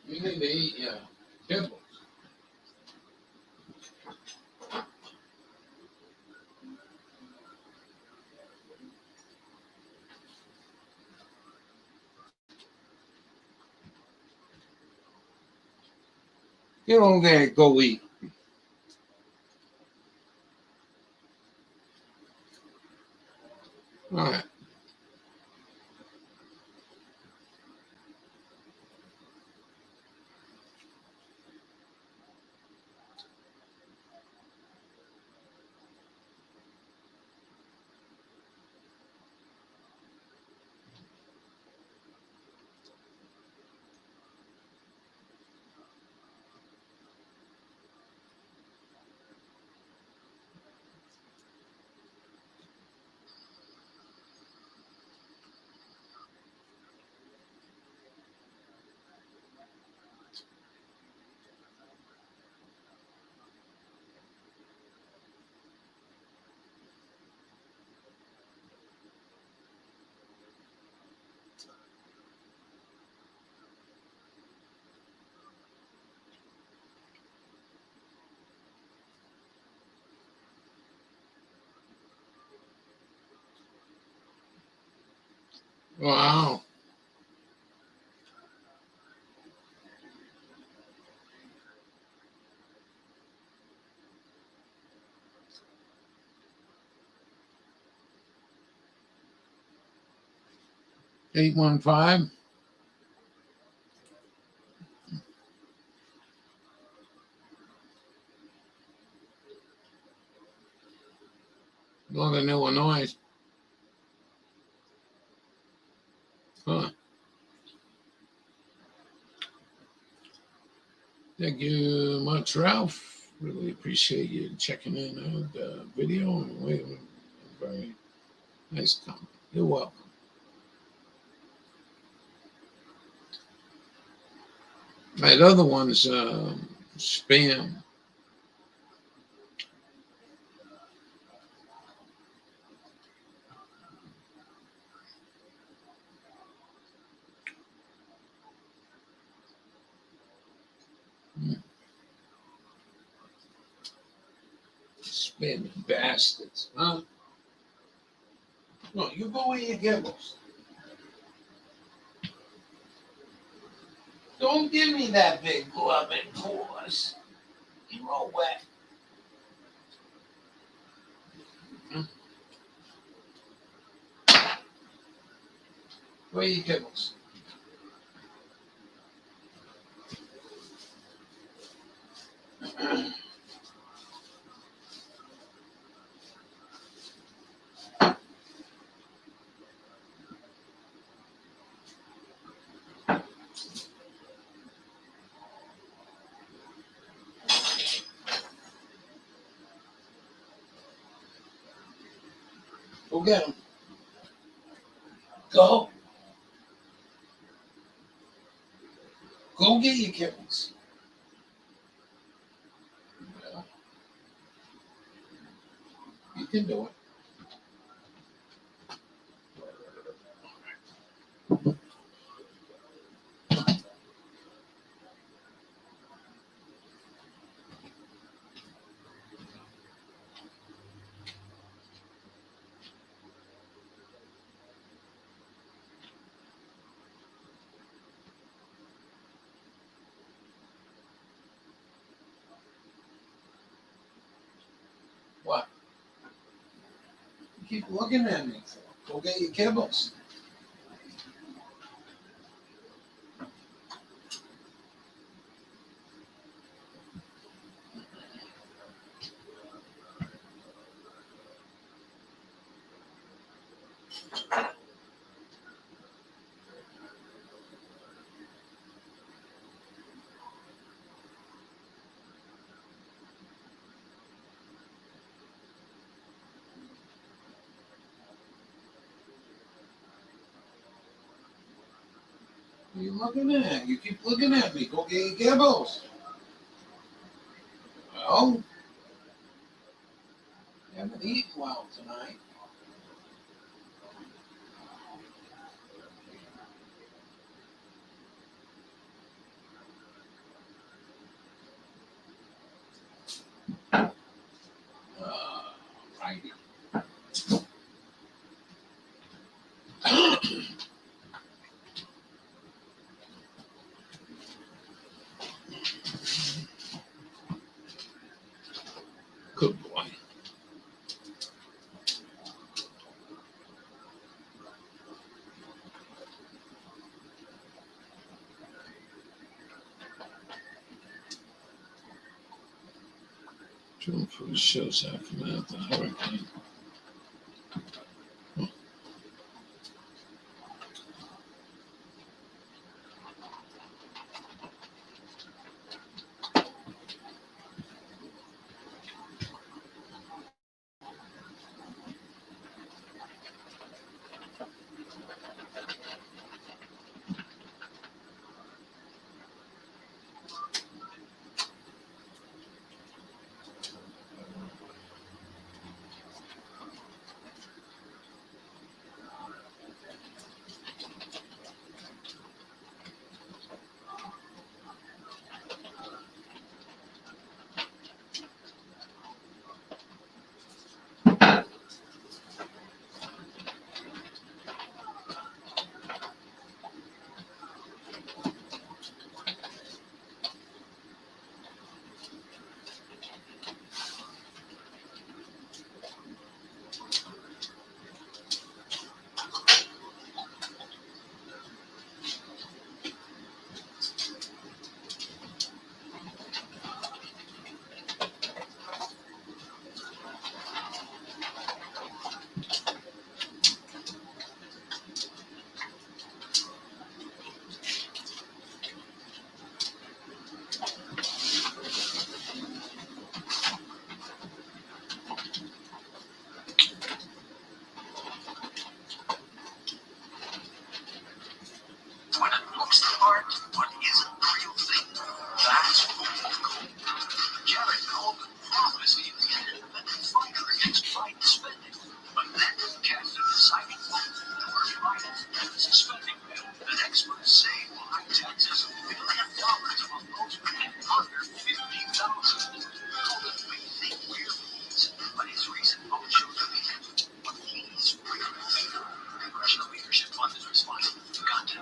You need to eat, kibbles. Get over there and go eat. All right. Wow. Eight 815. Northern Illinois. Huh. Thank you much, Ralph. Really appreciate you checking in on the video and waiting. Very nice comment. You're welcome. That other one's spam. Spam bastards, huh? No, you go eat your gibbles. Don't give me that big loving paws. You're all wet. Where are your kibbles? Go get them. Go. Go get your kibbles. Yeah, you can do it. What? You keep looking at me. Go get your kibbles. What are you looking at? You keep looking at me. Go get your kibbles. Well, you haven't eaten well tonight. Drill for the shows after the hurricane.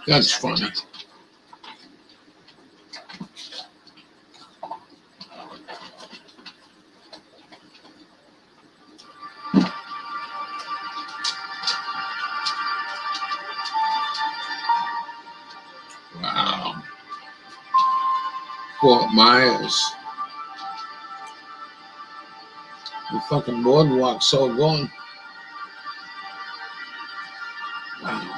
That's funny. Wow. Fort Myers. The fucking boardwalk's all gone. Wow.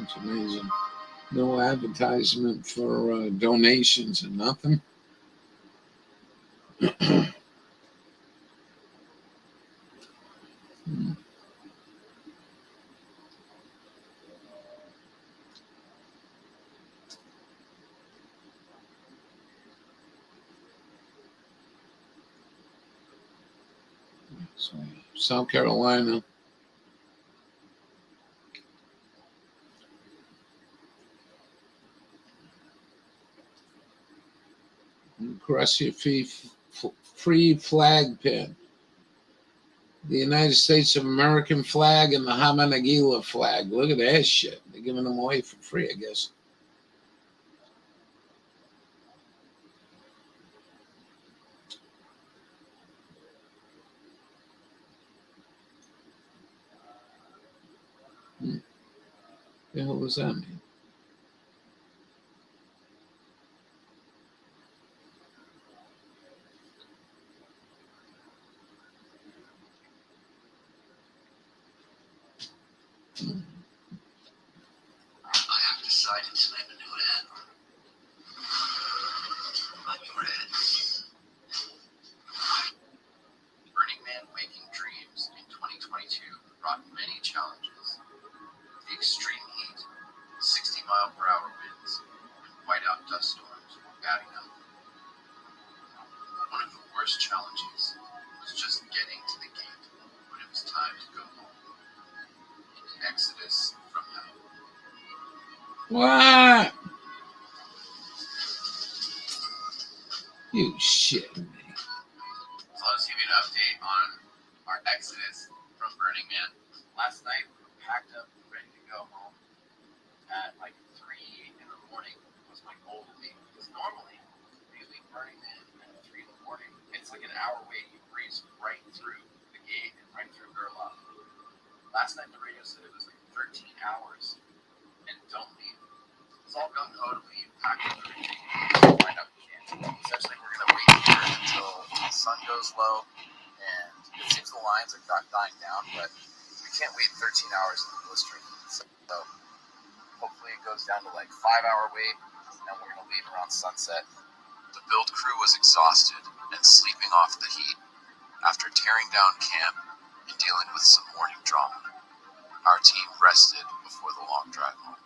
It's amazing. No advertisement for donations and nothing. So, South Carolina. Caress your free flag pin. The United States of American flag and the Hamanagila flag. Look at that shit. They're giving them away for free, I guess. The hell does that mean? I have decided to name a new ad. I'm your ad. Burning Man Waking Dreams in 2022 brought many challenges. The extreme heat, 60-mile-per-hour winds, and whiteout dust storms were adding up. One of the worst challenges was just getting to the gate when it was time to go home. An exodus from hell. What? You shit me. So let's give you an update on our exodus from Burning Man. Last night, we were packed up, ready to go home. At like 3 in the morning was my goal to leave. Because normally, when you leave Burning Man at 3 in the morning, it's like an hour wait. You breeze right through the gate and right through Gerloff. Last night, the radio said it was like 13 hours and don't leave. It's all gung ho to leave, pack up everything, wind up camp. Essentially, we're going to wait here until the sun goes low, and it seems the lines are dying down, but we can't wait 13 hours in the blistering heat. So hopefully it goes down to like 5-hour wait, and we're going to leave around sunset. The build crew was exhausted and sleeping off the heat after tearing down camp and dealing with some morning drama. Our team rested before the long drive home.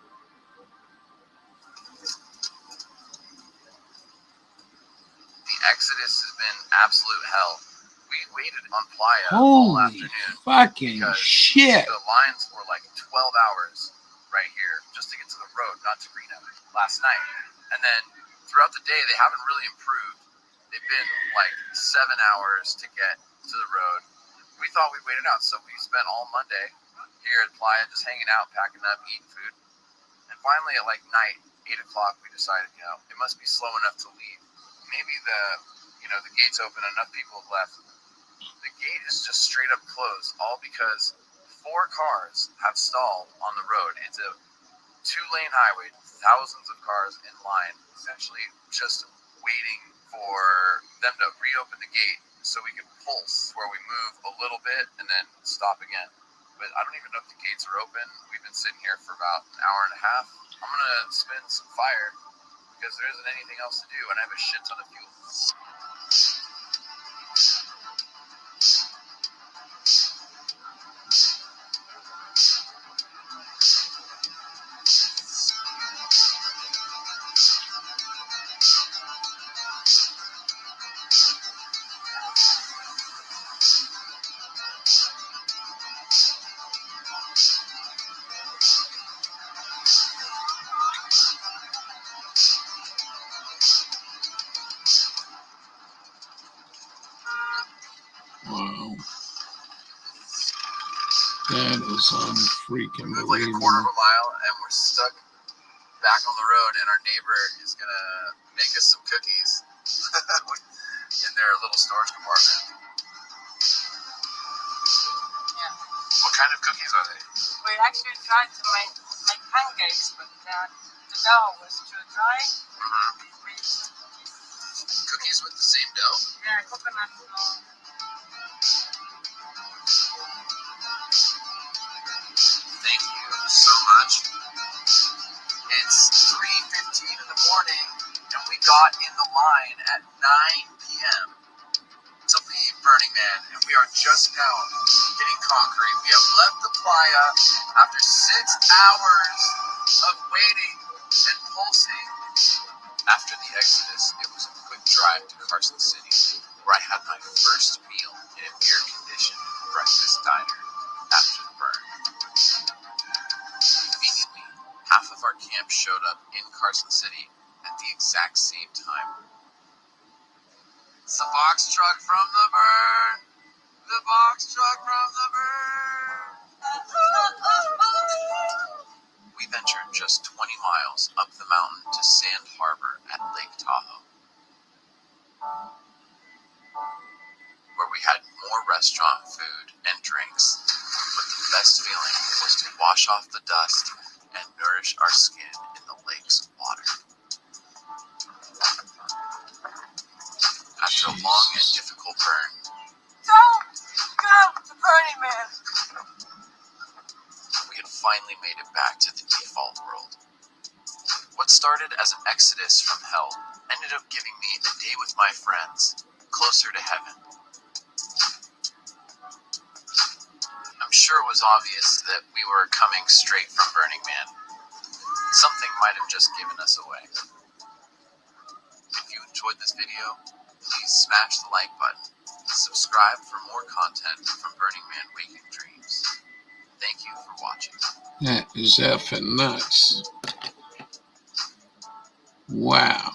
The exodus has been absolute hell. We waited on Playa all Holy afternoon fucking because shit. the lines were like 12 hours right here just to get to the road, not to Reno, last night. And then throughout the day, they haven't really improved. They've been like 7 hours to get to the road. We thought we'd wait it out, so we spent all Monday here at Playa just hanging out, packing up, eating food. And finally at like night, 8 o'clock, we decided, it must be slow enough to leave. Maybe the gate's open, enough people have left. The gate is just straight up closed, all because 4 cars have stalled on the road. It's a 2-lane highway, thousands of cars in line, essentially just waiting for them to reopen the gate so we can pulse where we move a little bit and then stop again. But I don't even know if the gates are open. We've been sitting here for about an hour and a half. I'm going to spin some fire because there isn't anything else to do, and I have a shit ton of fuel. Wow. That is unfreaking We moved like a believable. quarter of a mile, and we're stuck back on the road, and our neighbor is going to make us some cookies in their little storage compartment. Yeah. What kind of cookies are they? We actually tried to make pancakes, but the dough was too dry. We used Cookies with the same dough? coconut flour. Thank you so much. It's 3:15 in the morning, and we got in the line at 9 p.m. to leave Burning Man, and we are just now hitting concrete. We have left the playa after 6 hours of waiting and pulsing. After the exodus, it was a quick drive to Carson City, where I had my first meal in an air-conditioned breakfast diner after the burn. Conveniently, half of our camp showed up in Carson City at the exact same time. It's the box truck from the burn! The box truck from the burn! We ventured just 20 miles up the mountain to Sand Harbor at Lake Tahoe, where we had more restaurant food and drinks, but the best feeling was to wash off the dust and nourish our skin in the lake's water. After a long and difficult burn, Don't go to Burning Man. we had finally made it back to the default world. What started as an exodus from hell ended up giving me a day with my friends, closer to heaven. I'm sure it was obvious that we were coming straight from Burning Man. Something might have just given us away. If you enjoyed this video, please smash the like button. Subscribe for more content from Burning Man Waking Dreams. Thank you for watching. That is effing nuts. Wow.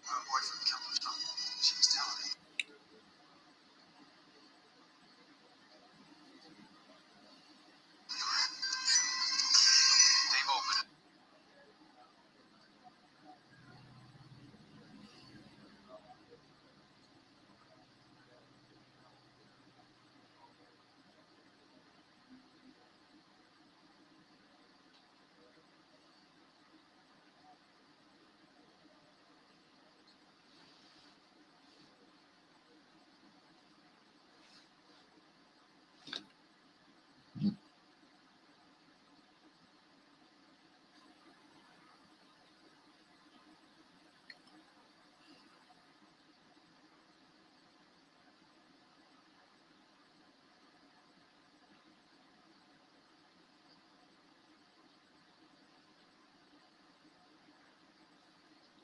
My boyfriend killed himself. She was telling me. They've opened it.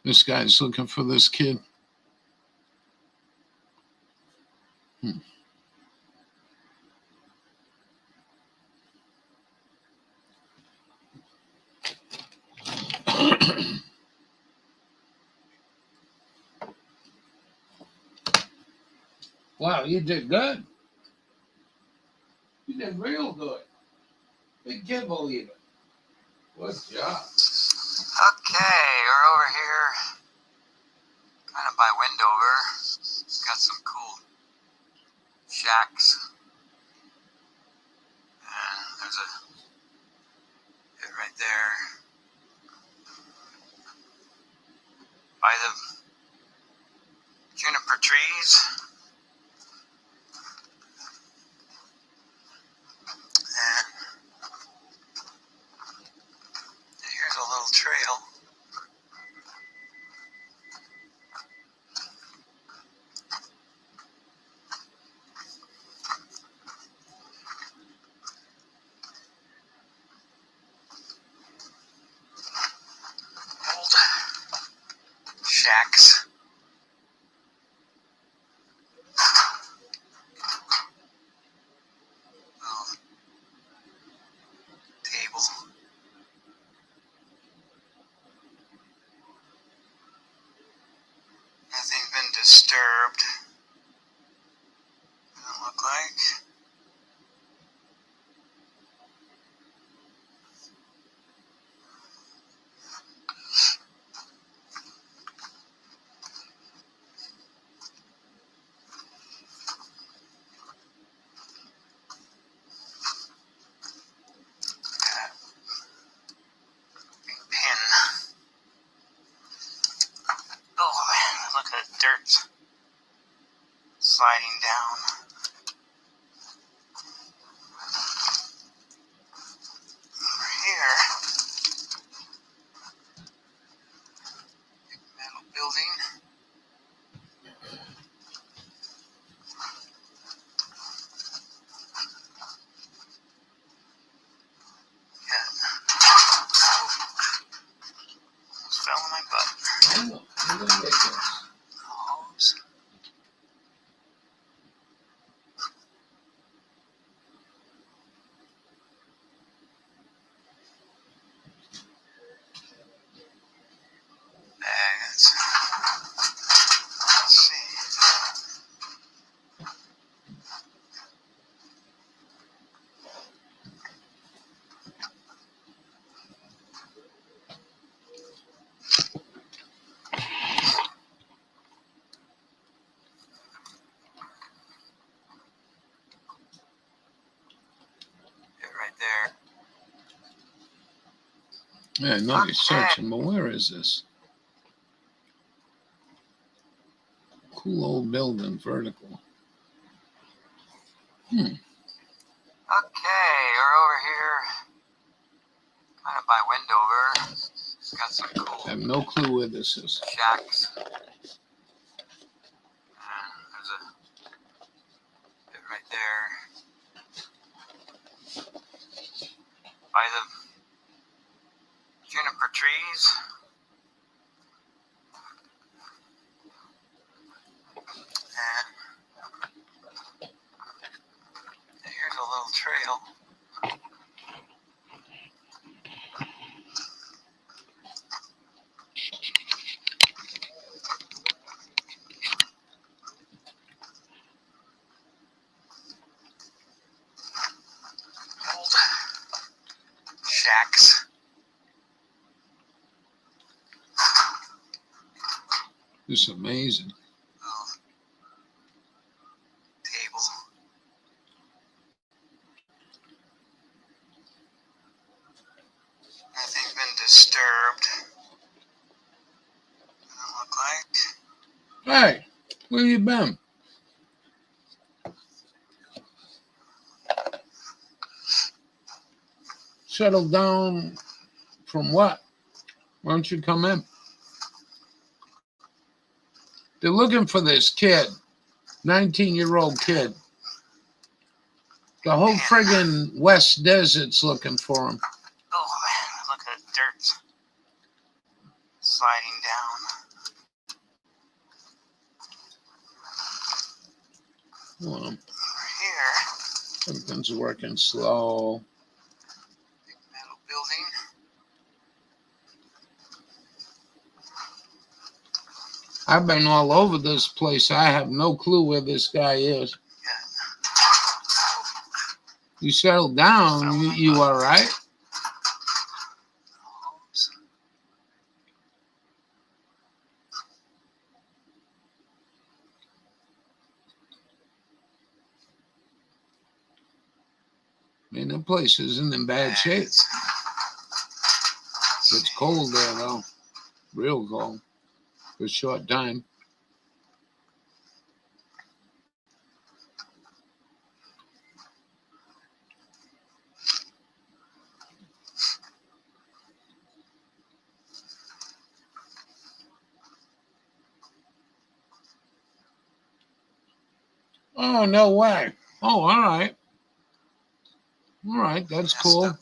This guy's looking for this kid. Wow, you did good. You did real good. Big kid believer. Good job. Okay, we're over here, kind of by Wendover. Got some cool shacks. And there's a hit right there. By the juniper trees. And here's a little trail. Old shacks. Little table. Nothing's been disturbed. Doesn't look like. Pin. Oh man, look at the dirt sliding down. Over here, big metal building. Yeah. Almost fell on my butt. I know. I'm gonna make this. Hose. Bags. Let's see. Yeah, I know you're searching, but where is this? Cool old building, vertical. Okay, we're over here, kind of by Wendover. It's got some cool I have no clue where this is. shacks. There's a bit right there by the juniper trees. And here's a little trail. Old shacks. This is amazing. Little table. Nothing's been disturbed. Doesn't look like. Hey, where you been? Settle down from what? Why don't you come in? They're looking for this kid, 19-year-old kid. The whole friggin' West Desert's looking for him. Oh man, look at the dirt sliding down. Well, Over here, everything's working slow. big metal building. I've been all over this place. I have no clue where this guy is. You settled down. You all right? Homes. I mean, the place isn't in bad shape. It's cold there, though. Real cold. For a short time. Oh, no way. Oh, all right. All right, that's Nest cool. up there.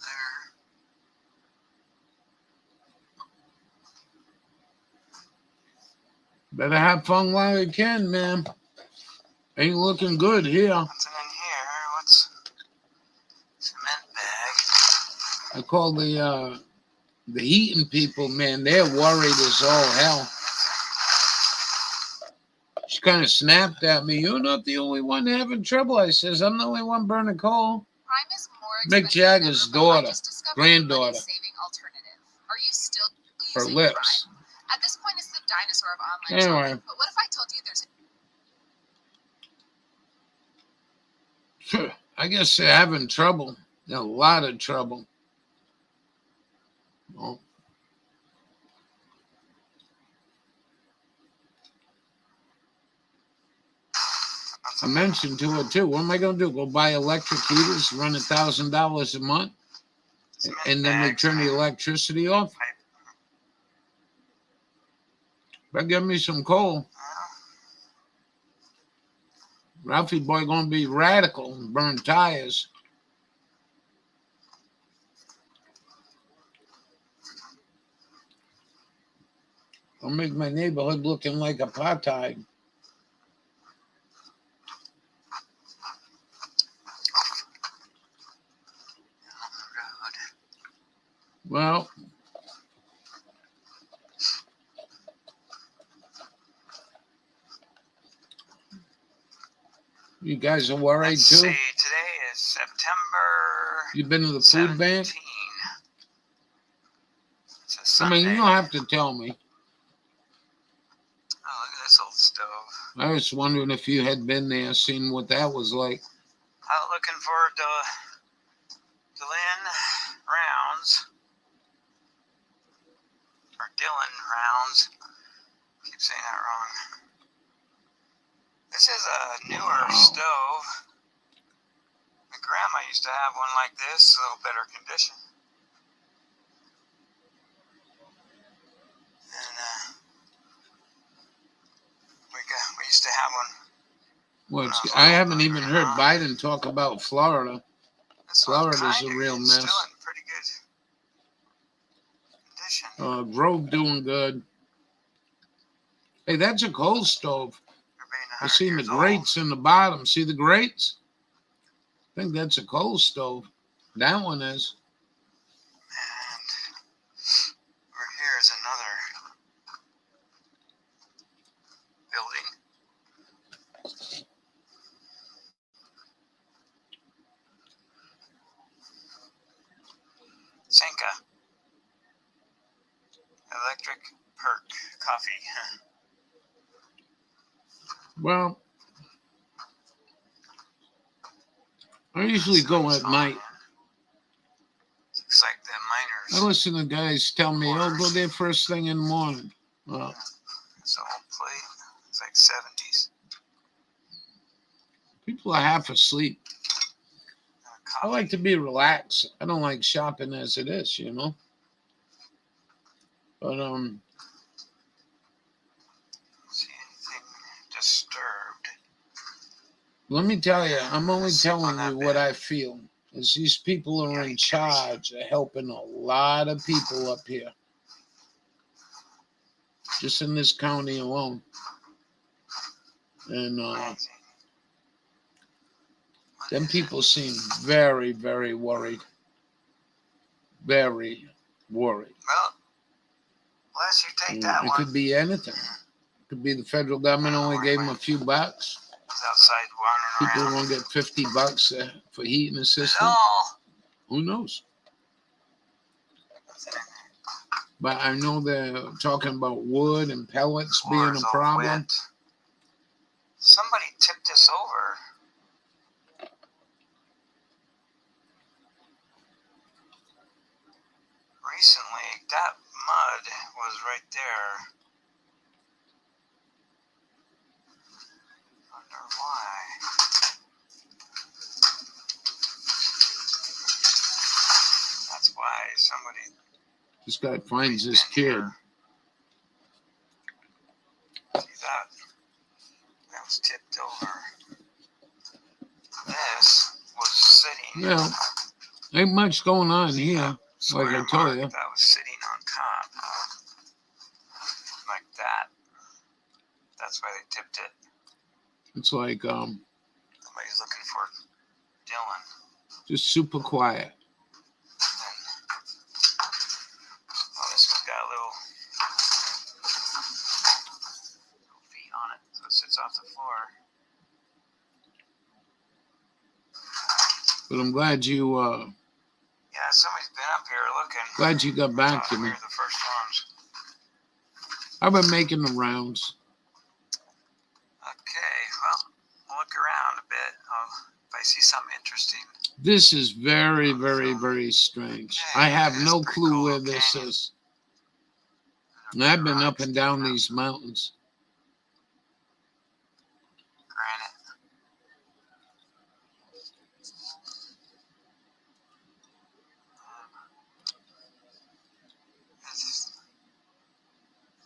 Better have fun while you can, man. Ain't looking good here. What's in here? What's cement bag? I call the heating people, man. They're worried as all hell. She kind of snapped at me. You're not the only one having trouble. I says, I'm the only one burning coal. Prime is more Mick expensive Jagger's than ever, but I daughter, just discovered a granddaughter. money-saving alternative. Are you still Her using lips. Prime? At this point, it's the dinosaur of online Anyway. shopping. But what if I told you there's a I guess they're having trouble. A lot of trouble. Well, I mentioned to her too. What am I going to do? Go buy electric heaters, run $1,000 a month, Cement and then they bags. turn the electricity off? But give me some coal. Ralphie boy going to be radical and burn tires. Don't make my neighborhood looking like apartheid. Well, you guys are worried Let's too? see, today is September You been to the food 17. bank? It's a I Sunday. mean, you don't have to tell me. Oh, look at this old stove. I was wondering if you had been there, seen what that was like. Out looking for DeLynn Rounds. Storms. Keep saying that wrong. This is a newer stove. My grandma used to have one like this, a little better condition. And we used to have one. Well, I haven't even heard Biden talk about Florida. This Florida's a real mess. Still in pretty good condition. Grove doing good. Hey, that's a coal stove. I seen the grates in the bottom. See the grates? I think that's a coal stove. That one is. And over here is another building. Senka. Electric Perk Coffee. Well, I usually go at night. Looks like the miners. I listen to guys tell me, "Oh, go there first thing in the morning." Well, It's an old plate. It's like 70s. people are half asleep. I like to be relaxed. I don't like shopping as it is, you know. But See anything disturbed? let me tell you, I'm only telling you what I feel. Is these people are in charge of helping a lot of people up here, just in this county alone. And them people seem very, very worried. Very worried. Well, unless you take that It one. could be anything. It could be the federal government only gave them a few bucks. It's outside wandering People around. won't get $50 for heating the system. No. Who knows? What's in there? But I know they're talking about wood and pellets being Floor's a all problem. wet. Somebody tipped this over. Recently, that mud was right there. Wonder why. That's why somebody. This guy finds this been kid. here. See that? That was tipped over. This was sitting. Well, ain't much going on here. Square Like I told mark you. that was sitting on top. Like that. That's why they tipped it. It's like Somebody's looking for Dylan. just super quiet. Oh, this one's got little feet on it, so it sits off the floor. But I'm glad you Yeah, somebody's been up here looking. got back to We me. were the first ones. I've been making the rounds. Okay, well, I'll look around a bit. If I see something interesting. This is very, very, very strange. I have no clue where this is. And I've been up and down these mountains. Granite.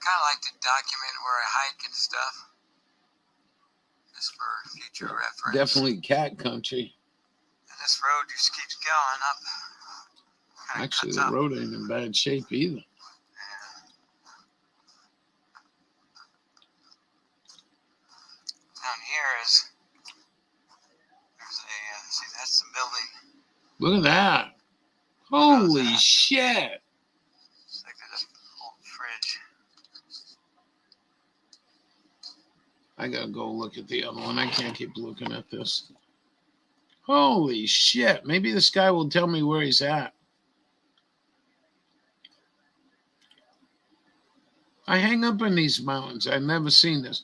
Kind of like to document where I hike and stuff. Just for future reference. Definitely cat country. And this road just keeps going up. Kinda Actually, cuts the up. road ain't in bad shape either. Yeah. Down here is there's a see that's the building. Look at that. Holy shit. It's like there's an old fridge. I gotta go look at the other one. I can't keep looking at this. Holy shit. Maybe this guy will tell me where he's at. I hang up in these mountains. I've never seen this.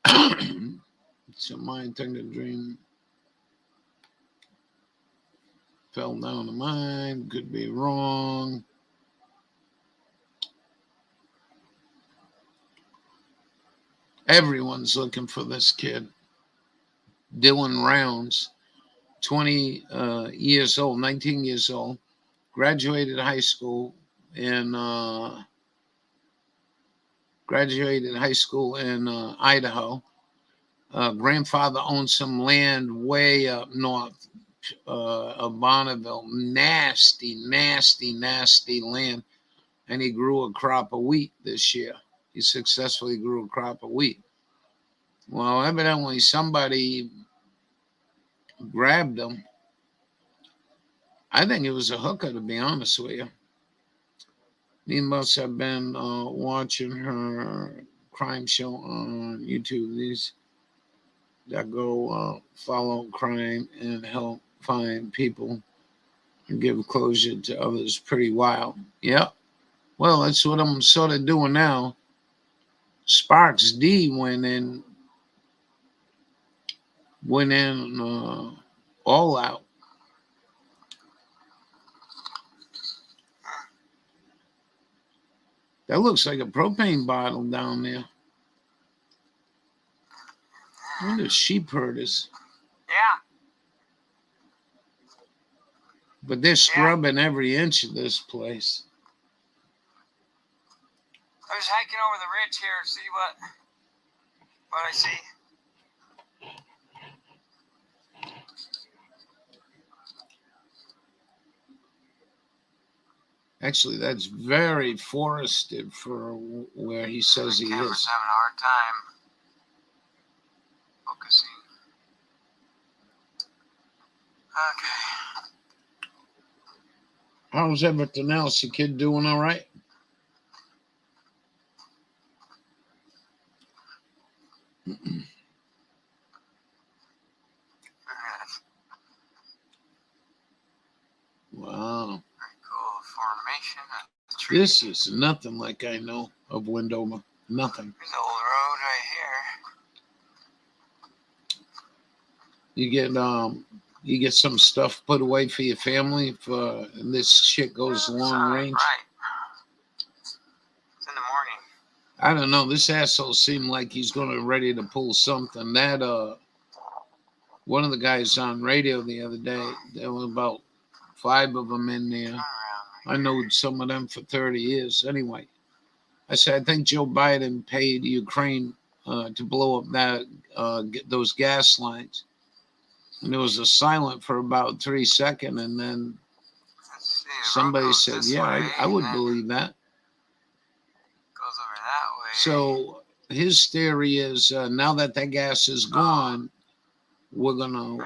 It's a mind thing to dream. Fell down the mine. Could be wrong. Everyone's looking for this kid. Dylan Rounds, 20 years old, 19 years old, graduated high school in Idaho. Grandfather owned some land way up north of Bonneville. Nasty, nasty, nasty land. And he grew a crop of wheat this year. He successfully grew a crop of wheat. Well, evidently somebody grabbed him. I think it was a hooker, to be honest with you. He must have been watching her crime show on YouTube. These that go follow crime and help find people and give closure to others. Pretty wild. Yep. Well, that's what I'm sort of doing now. Sparks D went in all out. That looks like a propane bottle down there. I wonder if sheep herders. Yeah. But they're scrubbing every inch of this place. I was hiking over the ridge here to see what I see. Actually, that's very forested for where he says he Camera's is. having a hard time focusing. Okay. How's everything else? Your kid doing all right? Wow. Very cool formation. This is nothing like I know of Windoma. Nothing. There's the old road right here. You get some stuff put away for your family if this shit goes long range. Right. It's in the morning. I don't know. This asshole seemed like he's ready to pull something. That one of the guys on radio the other day, there were about 5 of them in there. I know some of them for 30 years. Anyway, I said, I think Joe Biden paid Ukraine to blow up those gas lines. And there was a silent for about 3 seconds. And then somebody said, yeah, I would believe that. Goes over that way. So his theory is now that gas is gone, we're going to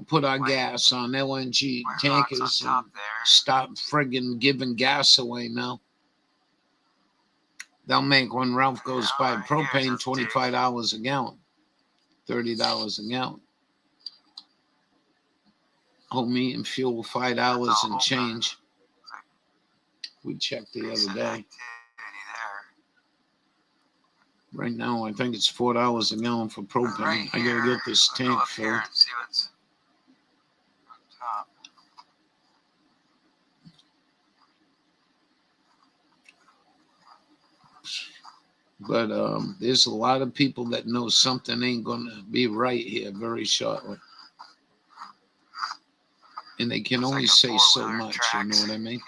put our gas on LNG tankers and stop friggin' giving gas away now. They'll make, when Ralph goes by propane, $25 a gallon, $30 a gallon. Home heating fuel, $5 and change. We checked the other day. Right now, I think it's $4 a gallon for propane. I gotta get this tank filled. See what's on top. But there's a lot of people that know something ain't gonna be right here very shortly. And they can only say so much, you know what I mean?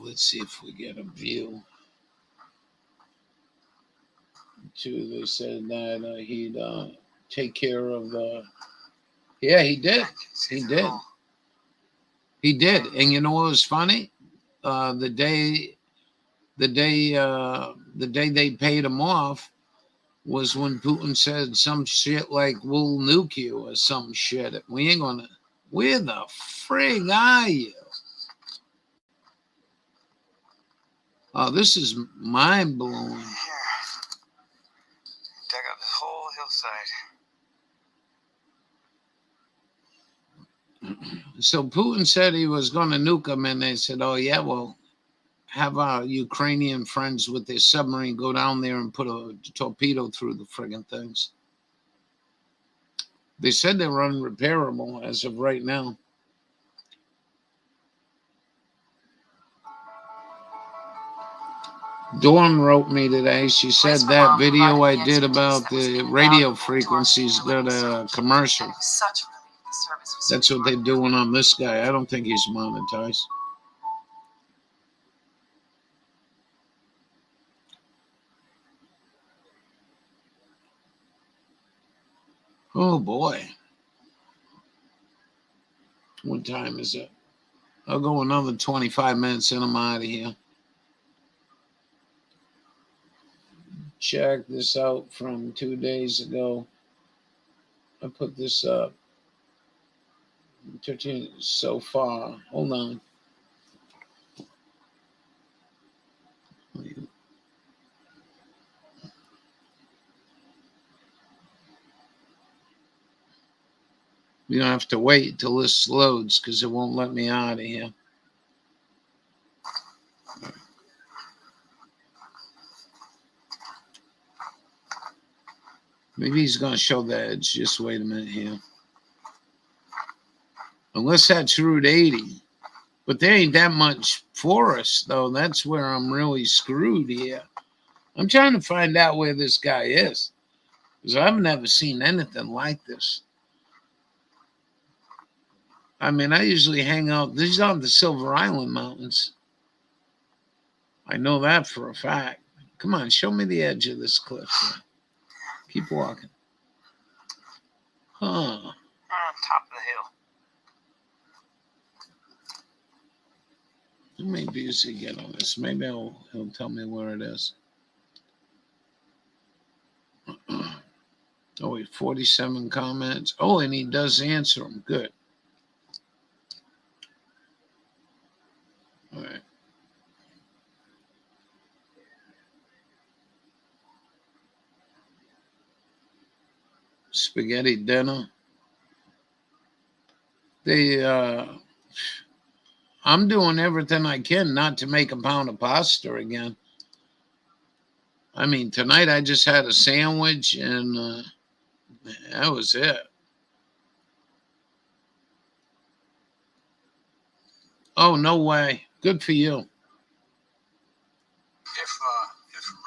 Let's see if we get a view. Too, they said that he'd take care of yeah, he did. He did. He did. And you know what was funny? The day they paid him off was when Putin said some shit like, we'll nuke you or some shit. We ain't gonna, where the frig are you? Oh, this is mind blowing. Dug up this whole hillside. So Putin said he was going to nuke them, and they said, oh, yeah, well, have our Ukrainian friends with their submarine go down there and put a torpedo through the friggin' things. They said they were unrepairable as of right now. Dawn wrote me today. She said that video I did about the radio frequencies got a commercial. Such a relief the service was That's what they're doing on this guy. I don't think he's monetized. Oh boy. What time is it? I'll go another 25 minutes and I'm out of here. Check this out from 2 days ago. I put this up. 13 so far. Hold on. You don't have to wait till this loads because it won't let me out of here. Maybe he's going to show the edge. Just wait a minute here. Unless that's Route 80. But there ain't that much forest, though. That's where I'm really screwed here. I'm trying to find out where this guy is. Because I've never seen anything like this. I mean, I usually hang out. These are the Silver Island Mountains. I know that for a fact. Come on, show me the edge of this cliff here. Keep walking. Huh. On top of the hill. How many views he get on this? Maybe he'll tell me where it is. Oh, wait, 47 comments. Oh, and he does answer them. Good. All right. Spaghetti dinner. I'm doing everything I can not to make a pound of pasta again. I mean, tonight I just had a sandwich and that was it. Oh, no way. Good for you. If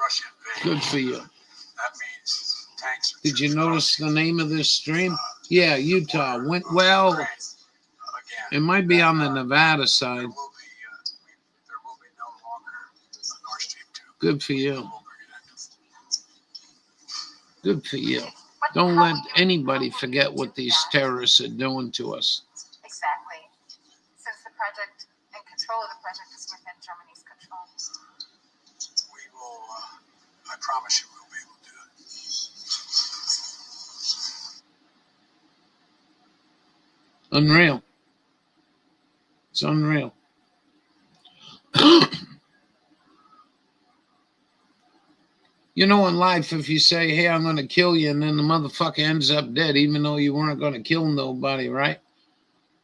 Russia invades, Good for you. that means tanks. Did you notice the name of this stream? Yeah, Utah. Well, Again, it might be on the Nevada side. there will be no longer a Nord Stream 2. Good for you. Good for you. Don't let anybody forget what these terrorists are doing to us. Exactly. Since the project and control of the project is within Germany's control. We will, I promise you we'll be able to do it. Unreal. It's unreal. You know, in life, if you say, hey, I'm going to kill you, and then the motherfucker ends up dead, even though you weren't going to kill nobody, right?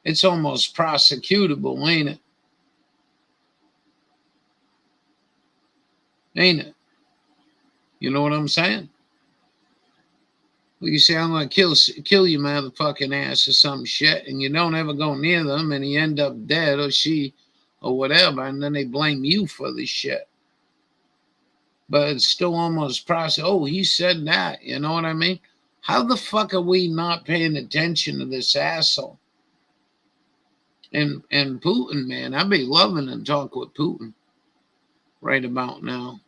It's almost prosecutable, ain't it? Ain't it? You know what I'm saying? Well, you say, I'm going to kill you, motherfucking ass, or some shit, and you don't ever go near them, and you end up dead, or she, or whatever, and then they blame you for the shit. But it's still almost oh, he said that. You know what I mean? How the fuck are we not paying attention to this asshole? And Putin, man, I'd be loving to talk with Putin right about now.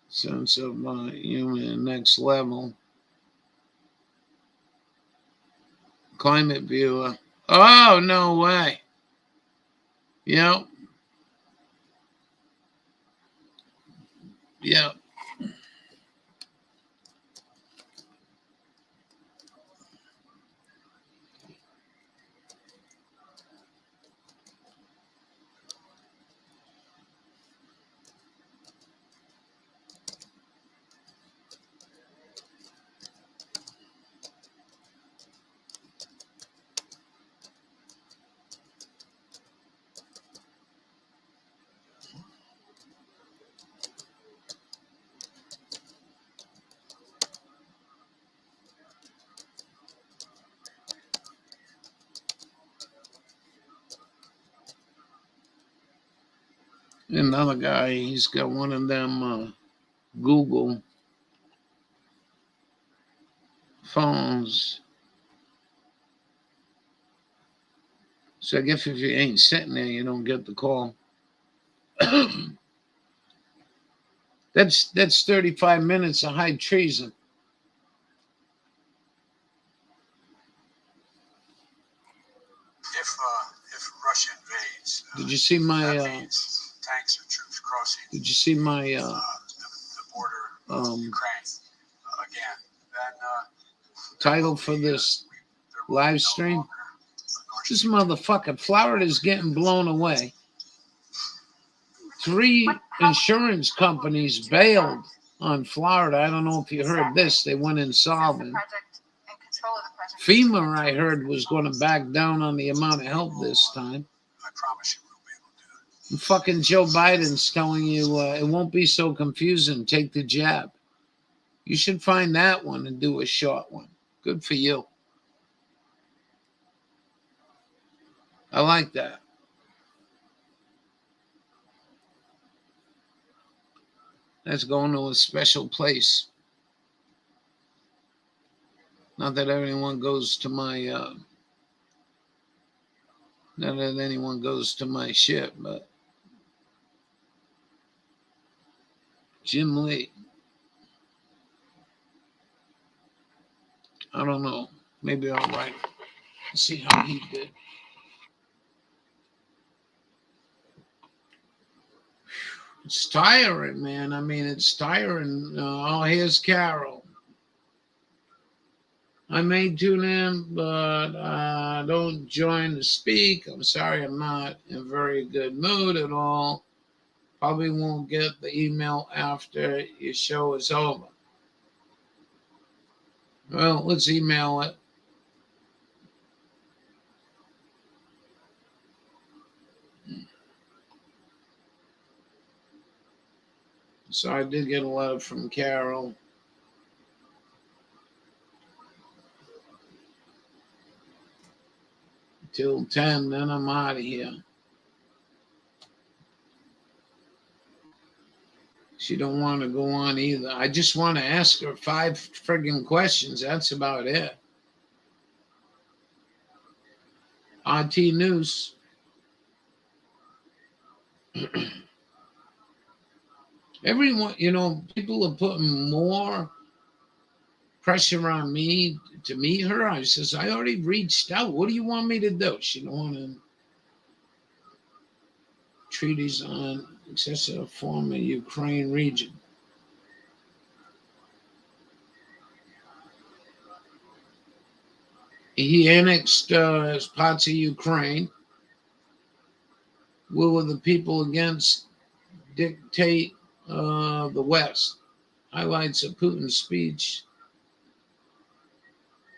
Sense of human next level. Climate viewer. Oh, no way. Yep. Yep. Another guy, he's got one of them Google phones. So I guess if you ain't sitting there, you don't get the call. That's 35 minutes of high treason. If Russia invades, Did you see my? that means tanks or troops crossing Did you see my the border of Ukraine again. Then title for this live stream? This motherfucker, Florida's getting blown away. 3 insurance companies bailed on Florida. I don't know if you heard this. They went insolvent. FEMA, I heard, was going to back down on the amount of help this time. I promise you we'll be able to do it. And fucking Joe Biden's telling you it won't be so confusing. Take the jab. You should find that one and do a short one. Good for you. I like that. That's going to a special place. Not that anyone goes to my shit, but Jim Lee. I don't know. Maybe I'll write. See how he did. It's tiring, man. I mean, it's tiring. Oh, here's Carol. I may tune in, but don't join to speak. I'm sorry, I'm not in a very good mood at all. Probably won't get the email after your show is over. Well, let's email it. So I did get a letter from Carol. Till 10, then I'm out of here. She don't want to go on either. I just want to ask her 5 friggin' questions. That's about it. RT News. Everyone, people are putting more pressure on me to meet her. I says, I already reached out. What do you want me to do? She don't want to treaties on excessive former Ukraine region. He annexed parts of Ukraine. Will the people against dictate the West? Highlights of Putin's speech.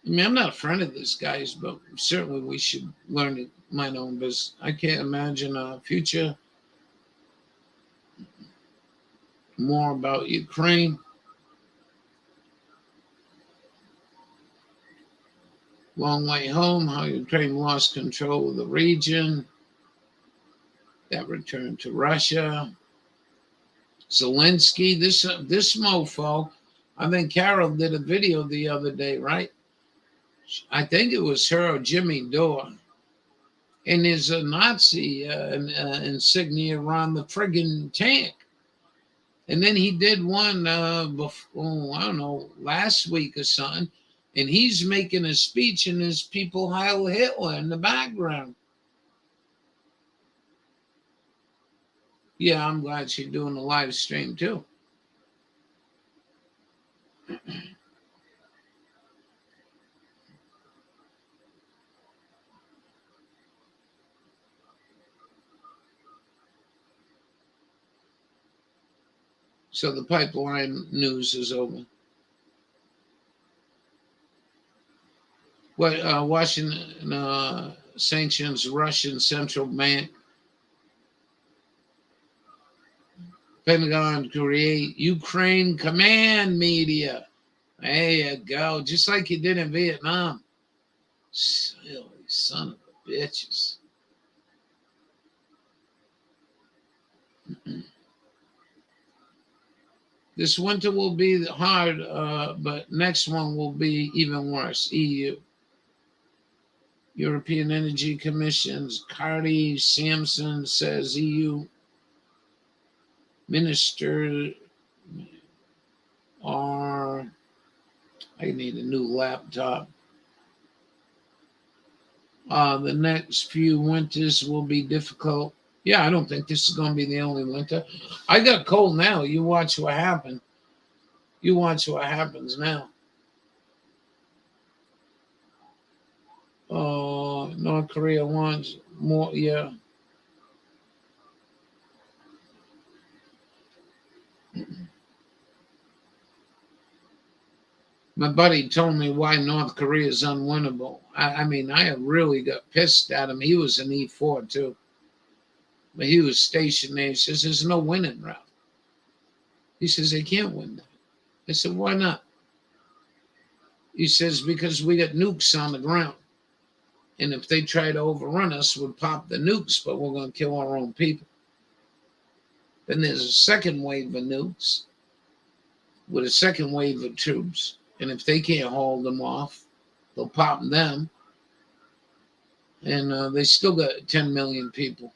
I mean, I'm not a friend of this guy's, but certainly we should learn to mind our own business. I can't imagine a future more about Ukraine. Long way home, how Ukraine lost control of the region. That returned to Russia. Zelensky, this mofo. I think Carol did a video the other day, right? I think it was her or Jimmy Dore. And there's a Nazi insignia around the friggin' tank. And then he did one before, I don't know, last week or something. And he's making a speech and there's people Heil Hitler in the background. Yeah, I'm glad she's doing a live stream too. So the pipeline news is over. Washington sanctions Russian central bank. Pentagon create Ukraine command media. There you go. Just like you did in Vietnam. Silly son of a bitches. This winter will be hard, but next one will be even worse. EU. European Energy Commission's Cardi Sampson says EU minister are. I need a new laptop. The next few winters will be difficult. Yeah, I don't think this is going to be the only winter. I got cold now. You watch what happens. You watch what happens now. North Korea wants more. Yeah. My buddy told me why North Korea is unwinnable. I mean, I really got pissed at him. He was an E4 too. But he was stationed there. He says, there's no winning route. He says, they can't win that. I said, why not? He says, because we got nukes on the ground. And if they try to overrun us, we'll pop the nukes, but we're going to kill our own people. Then there's a second wave of nukes with a second wave of troops. And if they can't hold them off, they'll pop them. And they still got 10 million people.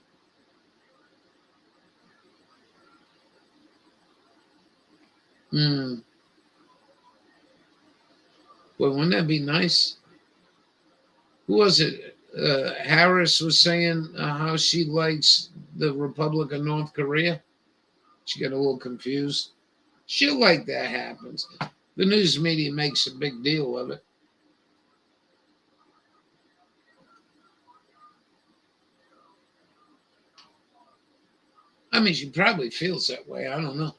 Well, wouldn't that be nice? Who was it? Harris was saying how she likes the Republic of North Korea. She got a little confused. She'll like that happens. The news media makes a big deal of it. I mean, she probably feels that way. I don't know.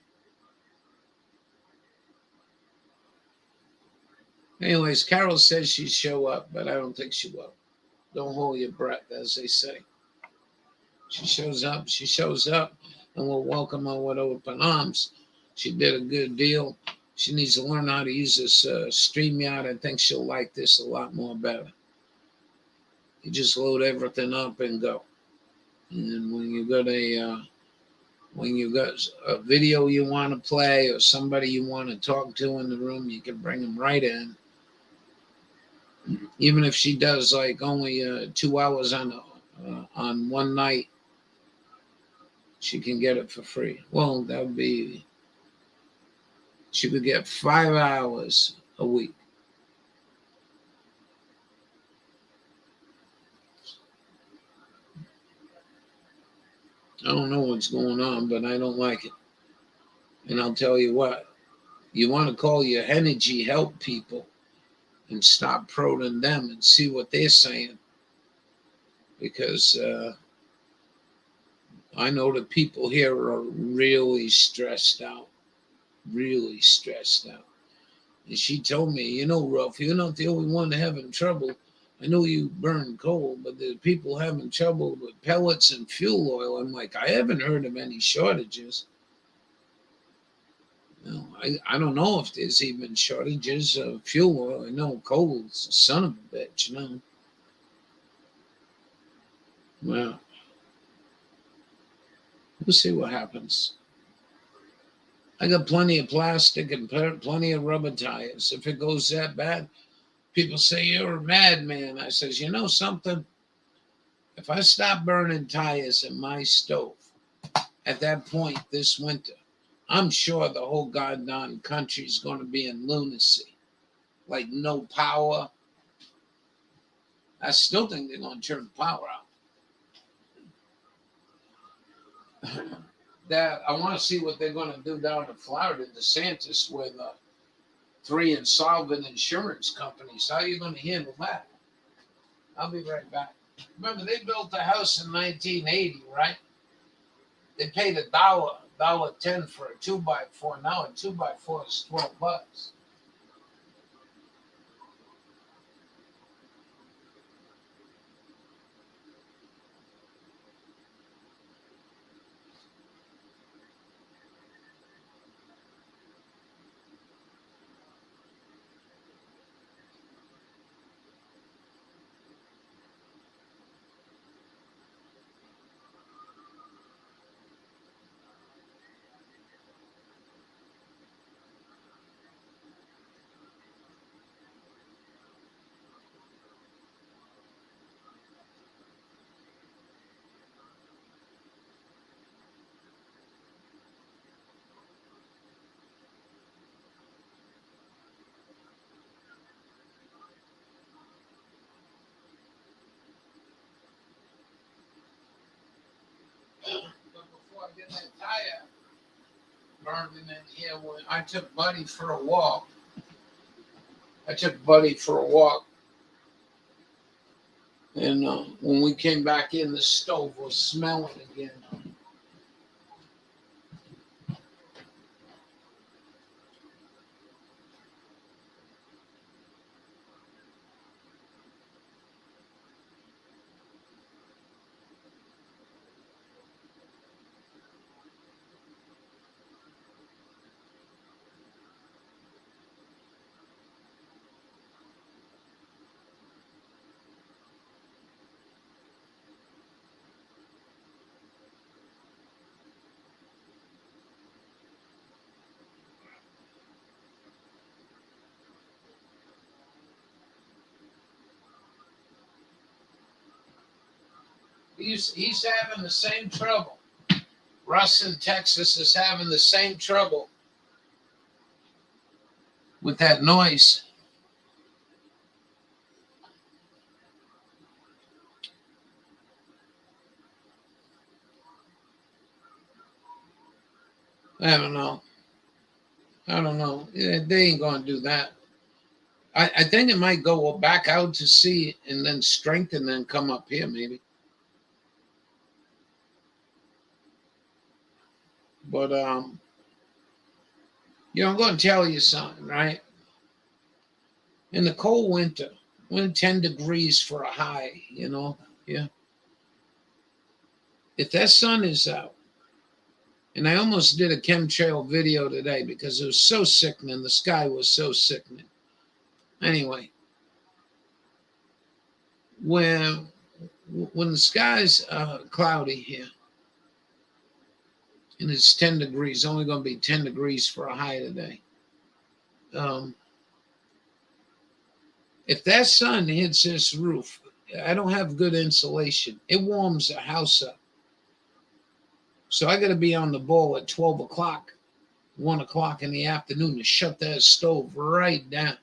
Anyways, Carol says she'd show up, but I don't think she will. Don't hold your breath, as they say. She shows up, and we'll welcome her with open arms. She did a good deal. She needs to learn how to use this StreamYard. I think she'll like this a lot more better. You just load everything up and go. And when you got a video you want to play or somebody you want to talk to in the room, you can bring them right in. Even if she does like only 2 hours on one night, she can get it for free. Well, that would be, she could get 5 hours a week. I don't know what's going on, but I don't like it. And I'll tell you what, you want to call your energy help people and stop prodding them and see what they're saying. Because I know the people here are really stressed out. Really stressed out. And she told me, you know, Ralph, you're not the only one having trouble. I know you burn coal, but there's people having trouble with pellets and fuel oil. I'm like, I haven't heard of any shortages. No, I don't know if there's even shortages of fuel oil. I know coal's a son of a bitch, you know. Well, we'll see what happens. I got plenty of plastic and plenty of rubber tires. If it goes that bad, people say, you're a madman. I says, you know something? If I stop burning tires in my stove at that point this winter, I'm sure the whole goddamn country is going to be in lunacy. Like no power. I still think they're going to turn the power out. That I want to see what they're going to do down in Florida, DeSantis, with 3 insolvent insurance companies. How are you going to handle that? I'll be right back. Remember, they built the house in 1980, right? They paid $1.10 for a 2x4. Now a 2x4 is $12. Marvin in here when I took Buddy for a walk. And when we came back in, the stove was smelling again. He's having the same trouble. Russ in Texas is having the same trouble with that noise. I don't know. Yeah, they ain't gonna do that. I think it might go back out to sea and then strengthen and come up here maybe. But I'm going to tell you something, right? In the cold winter, when 10 degrees for a high, yeah. If that sun is out, and I almost did a chemtrail video today because it was so sickening. The sky was so sickening. Anyway, when the sky's cloudy here, and it's 10 degrees, only going to be 10 degrees for a high today. If that sun hits this roof, I don't have good insulation. It warms the house up. So I got to be on the ball at 12 o'clock, 1 o'clock in the afternoon to shut that stove right down.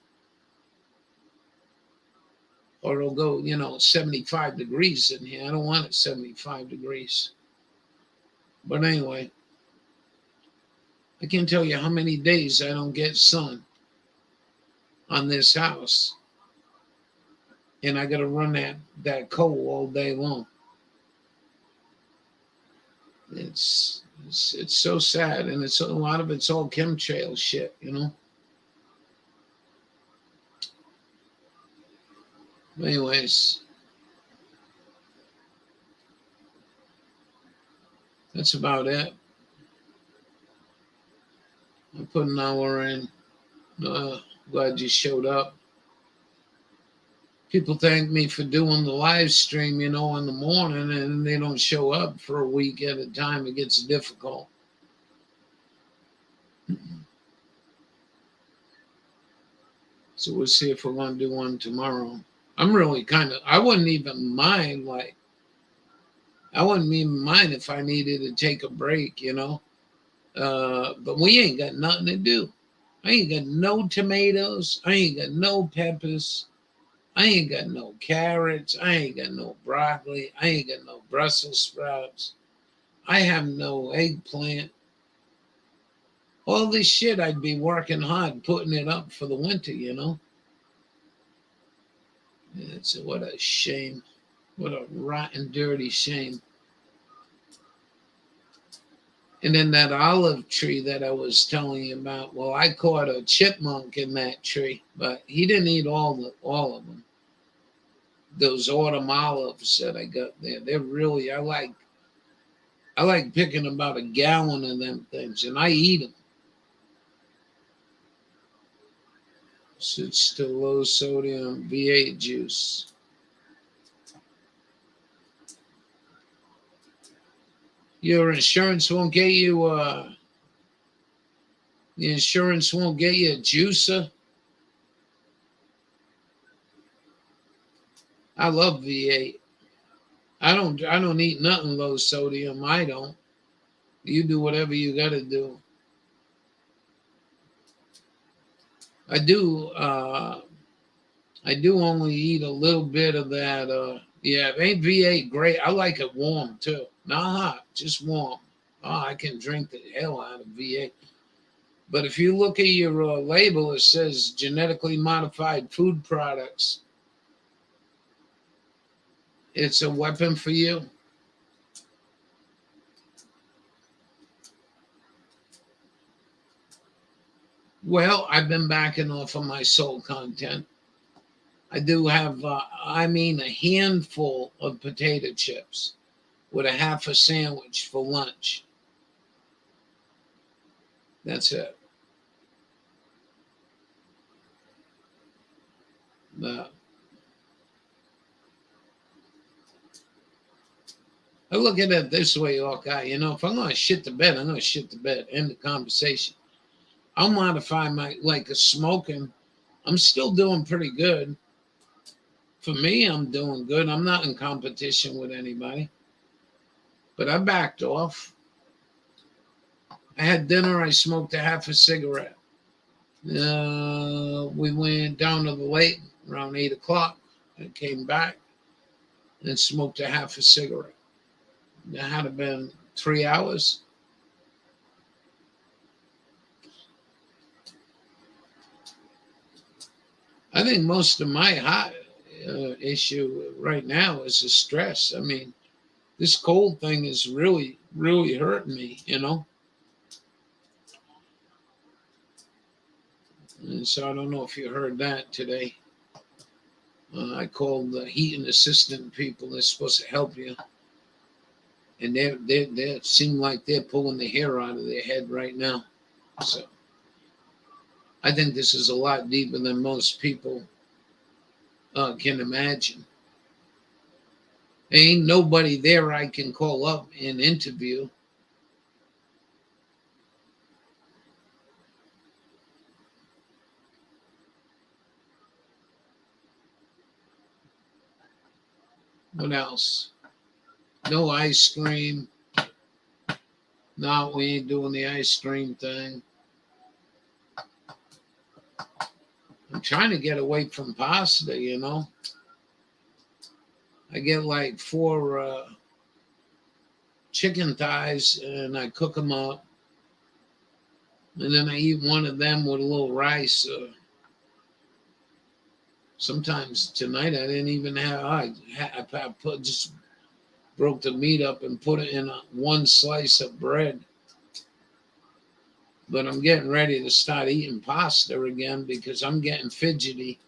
Or it'll go, 75 degrees in here. I don't want it 75 degrees. But anyway, I can't tell you how many days I don't get sun on this house. And I got to run that coal all day long. It's so sad. And a lot of it's all chemtrail shit, Anyways, that's about it. I put an hour in. Glad you showed up. People thank me for doing the live stream, in the morning, and they don't show up for a week at a time. It gets difficult. So we'll see if we're going to do one tomorrow. I'm really I wouldn't even mind, if I needed to take a break, but we ain't got nothing to do. I ain't got no tomatoes. I ain't got no peppers. I ain't got no carrots. I ain't got no broccoli. I ain't got no Brussels sprouts. I have no eggplant. All this shit, I'd be working hard putting it up for the winter, What a shame. What a rotten, dirty shame. And then that olive tree that I was telling you about, well, I caught a chipmunk in that tree, but he didn't eat all of them. Those autumn olives that I got there, they're really, I like picking about a gallon of them things, and I eat them. Switch to low sodium V8 juice. Your insurance won't get you the insurance won't get you a juicer. I love V8. I don't eat nothing low sodium. I don't. You do whatever you got to do. I do only eat a little bit of that. Yeah, it ain't V8 great. I like it warm too. Not hot, just warm. Oh, I can drink the hell out of V8. But if you look at your label, it says genetically modified food products. It's a weapon for you. Well, I've been backing off of my soul content. I do have, a handful of potato chips with a half a sandwich for lunch. That's it. I look at it this way, Hawkeye. If I'm going to shit the bed, I'm going to shit the bed. End the conversation. I'll modify like a smoking. I'm still doing pretty good. For me, I'm doing good. I'm not in competition with anybody. But I backed off. I had dinner. I smoked a half a cigarette. We went down to the lake around 8 o'clock. I came back and smoked a half a cigarette. That had to been 3 hours. I think most of my hot issue right now is the stress. I mean, this cold thing is really, really hurting me, And so I don't know if you heard that today. I called the heating assistant people. They're supposed to help you. And they seem like they're pulling the hair out of their head right now. So I think this is a lot deeper than most people can imagine. There ain't nobody there I can call up and interview. What else? No ice cream. No, we ain't doing the ice cream thing. I'm trying to get away from pasta, I get like 4 chicken thighs and I cook them up. And then I eat one of them with a little rice. Sometimes tonight I didn't even have, I just broke the meat up and put it in one slice of bread. But I'm getting ready to start eating pasta again because I'm getting fidgety.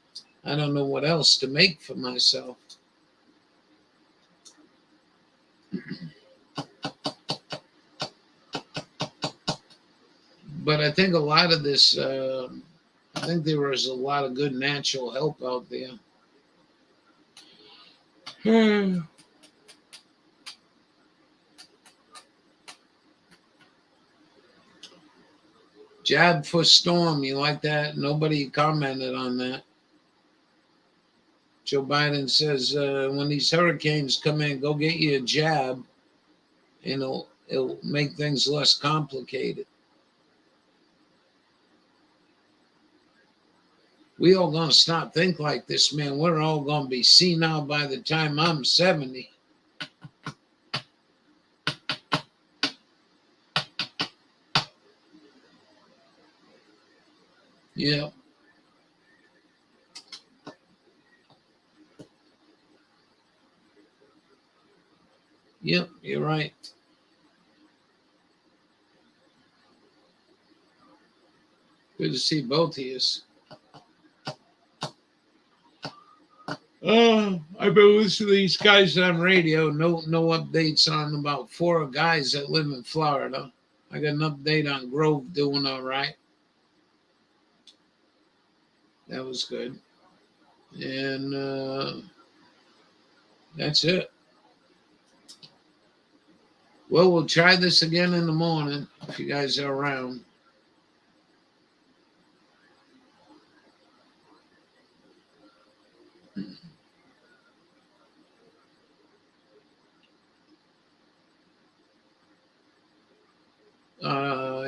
I don't know what else to make for myself. But I think a lot of this, I think there is a lot of good natural help out there. JAB4STORMS, you like that? Nobody commented on that. Joe Biden says, when these hurricanes come in, go get you a jab, and it'll make things less complicated. We all gonna stop think like this, man. We're all gonna be senile by the time I'm 70. Yeah. Yep, you're right. Good to see both of you. I've been listening to these guys on radio. No updates on about 4 guys that live in Florida. I got an update on Grove doing all right. That was good. And that's it. Well, we'll try this again in the morning if you guys are around.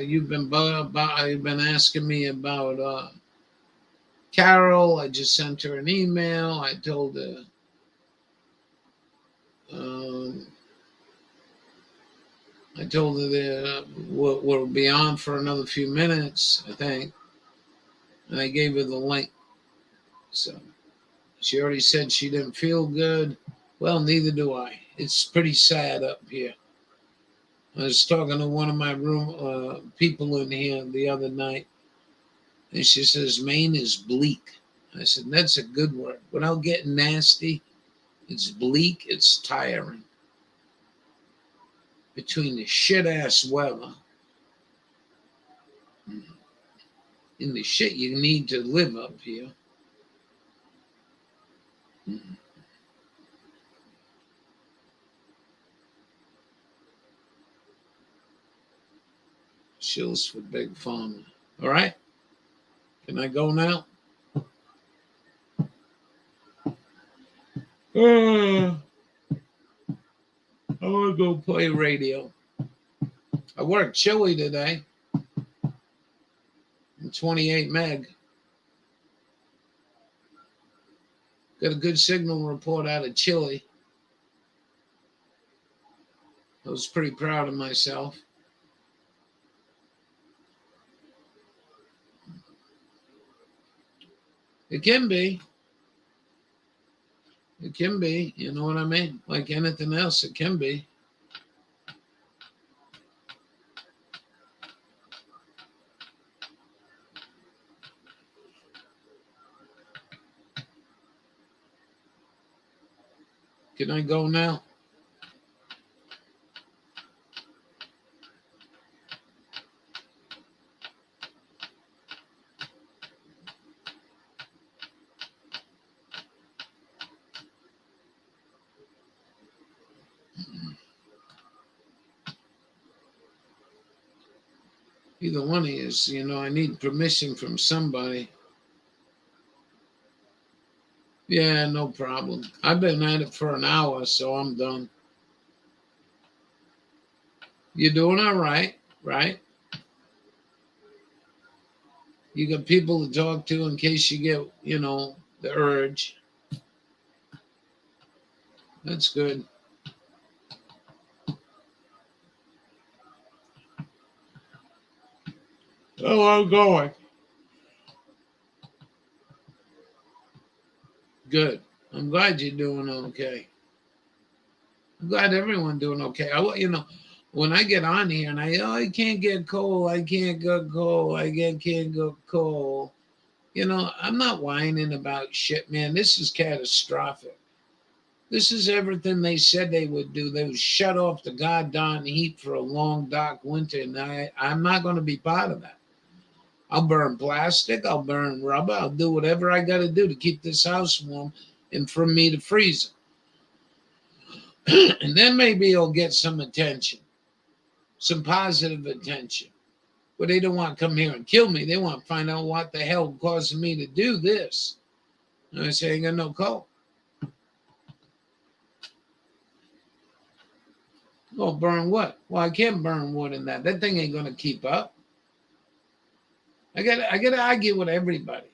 You've been asking me about Carol. I just sent her an email. I told her I told her that we'll be on for another few minutes, I think. And I gave her the link. So she already said she didn't feel good. Well, neither do I. It's pretty sad up here. I was talking to one of my room people in here the other night, and she says Maine is bleak. I said that's a good word. Without getting nasty, it's bleak. It's tiring. Between the shit ass weather and the shit you need to live up here. Chills for Big Pharma. All right. Can I go now? I want to go play radio. I worked Chile today. 28 meg. Got a good signal report out of Chile. I was pretty proud of myself. It can be. It can be. You know what I mean? Like anything else, it can be. Can I go now? Either one of you, I need permission from somebody. Yeah, no problem. I've been at it for an hour, so I'm done. You're doing all right, right? You got people to talk to in case you get, the urge. That's good. Oh, I'm going. Good. I'm glad you're doing okay. I'm glad everyone's doing okay. When I get on here and I can't get cold, I can't get cold, can't get cold. I'm not whining about shit, man. This is catastrophic. This is everything they said they would do. They would shut off the goddamn heat for a long, dark winter, and I'm not going to be part of that. I'll burn plastic. I'll burn rubber. I'll do whatever I got to do to keep this house warm and from me to freeze it. And then maybe it'll get some attention, some positive attention. But they don't want to come here and kill me. They want to find out what the hell caused me to do this. And I say, I ain't got no coal. Well, burn what? Well, I can't burn wood in that. That thing ain't going to keep up. I got to argue with everybody.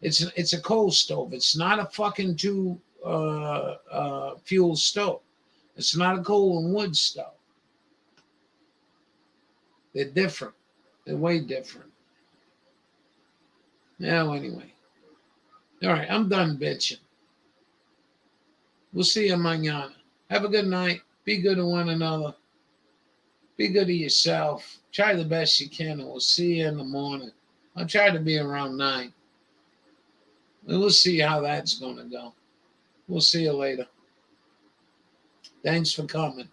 It's a coal stove. It's not a fucking fuel stove. It's not a coal and wood stove. They're different. They're way different. Now, anyway. All right, I'm done bitching. We'll see you mañana. Have a good night. Be good to one another. Be good to yourself. Try the best you can, and we'll see you in the morning. I'll try to be around 9. We'll see how that's going to go. We'll see you later. Thanks for coming.